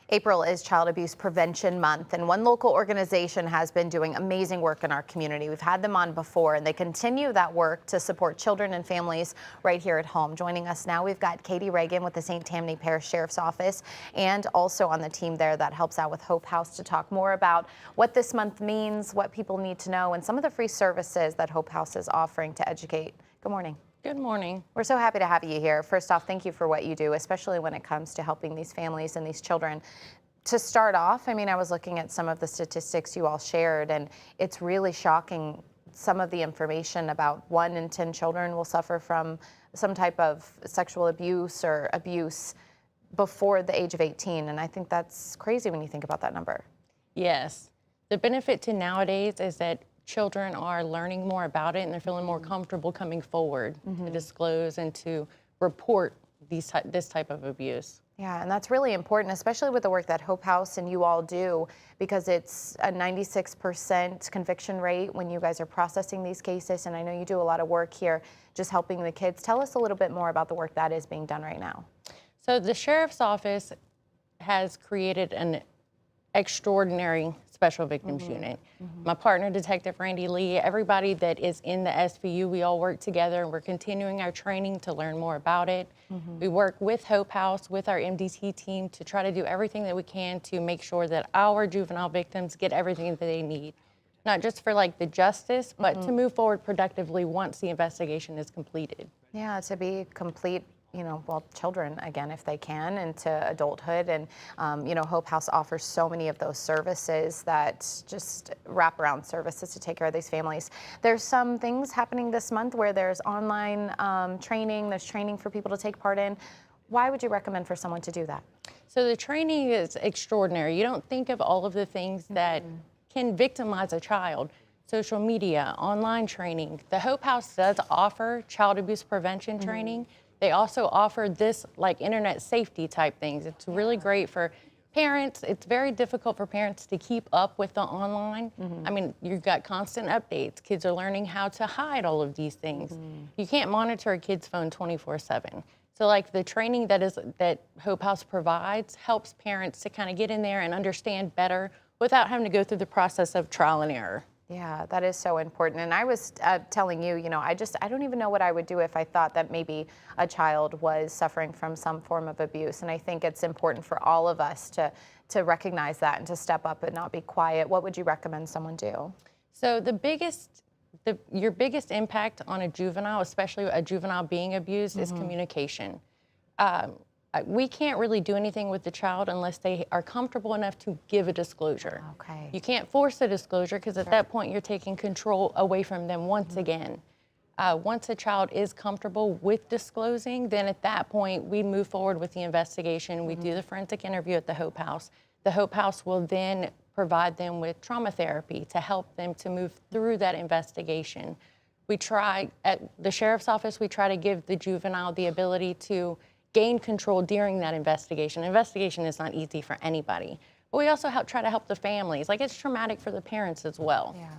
April is Child Abuse Prevention Month, and one local organization has been doing amazing work in our community. We've had them on before, and they continue that work to support children and families right here at home. Joining us now, we've got Katie Reagan with the St. Tammany Parish Sheriff's Office, and also on the team there that helps out with Hope House to talk more about what this month means, what people need to know, and some of the free services that Hope House is offering to educate. Good morning. Good morning. We're so happy to have you here. First off, thank you for what you do, especially when it comes to helping these families and these children. To start off, I mean, I was looking at some of the statistics you all shared, and it's really shocking, some of the information about 1 in 10 children will suffer from some type of sexual abuse or abuse before the age of 18. And I think that's crazy when you think about that number. Yes. The benefit to nowadays is that children are learning more about it and they're feeling more comfortable coming forward to disclose and to report this type of abuse. Yeah, and that's really important, especially with the work that Hope House and you all do, because it's a 96% conviction rate when you guys are processing these cases. And I know you do a lot of work here just helping the kids. Tell us a little bit more about the work that is being done right now. So the Sheriff's Office has created an extraordinary Special Victims Unit. My partner, Detective Randy Lee, everybody that is in the SVU, we all work together and we're continuing our training to learn more about it. We work with Hope House, with our MDT team to try to do everything that we can to make sure that our juvenile victims get everything that they need. Not just for like the justice, but to move forward productively once the investigation is completed. Yeah, to be complete, you know, well, children again, if they can, into adulthood. And, you know, Hope House offers so many of those services, that just wraparound services to take care of these families. There's some things happening this month where there's online training, there's training for people to take part in. Why would you recommend for someone to do that? So the training is extraordinary. You don't think of all of the things that can victimize a child. Social media, online training. The Hope House does offer child abuse prevention training. They also offer this like internet safety type things. It's really great for parents. It's very difficult for parents to keep up with the online. I mean, you've got constant updates. Kids are learning how to hide all of these things. You can't monitor a kid's phone 24/7. So like the training that Hope House provides helps parents to kind of get in there and understand better without having to go through the process of trial and error. Yeah, that is so important. And I was telling you, you know, I don't even know what I would do if I thought that maybe a child was suffering from some form of abuse. And I think it's important for all of us to recognize that and to step up and not be quiet. What would you recommend someone do? So your biggest impact on a juvenile, especially a juvenile being abused, is communication. We can't really do anything with the child unless they are comfortable enough to give a disclosure. Okay. You can't force a disclosure because at that point you're taking control away from them once again. Once a child is comfortable with disclosing, then at that point we move forward with the investigation. We do the forensic interview at the Hope House. The Hope House will then provide them with trauma therapy to help them to move through that investigation. We try, at the Sheriff's Office, we try to give the juvenile the ability to gain control during that investigation. Investigation is not easy for anybody, but we also try to help the families. Like, it's traumatic for the parents as well. Yeah.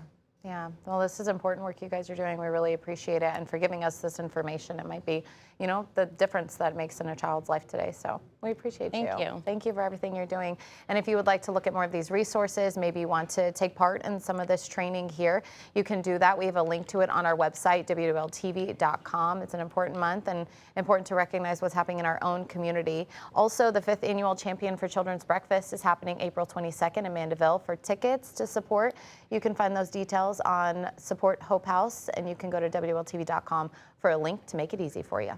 Yeah, well, this is important work you guys are doing. We really appreciate it, and for giving us this information. It might be, you know, the difference that it makes in a child's life today. So we appreciate you. Thank you. Thank you for everything you're doing. And if you would like to look at more of these resources, maybe you want to take part in some of this training here, you can do that. We have a link to it on our website, WLTV.com. It's an important month and important to recognize what's happening in our own community. Also, the 5th Annual Champion for Children's Breakfast is happening April 22nd in Mandeville. For tickets to support, you can find those details on Support Hope House, and you can go to WLTV.com for a link to make it easy for you.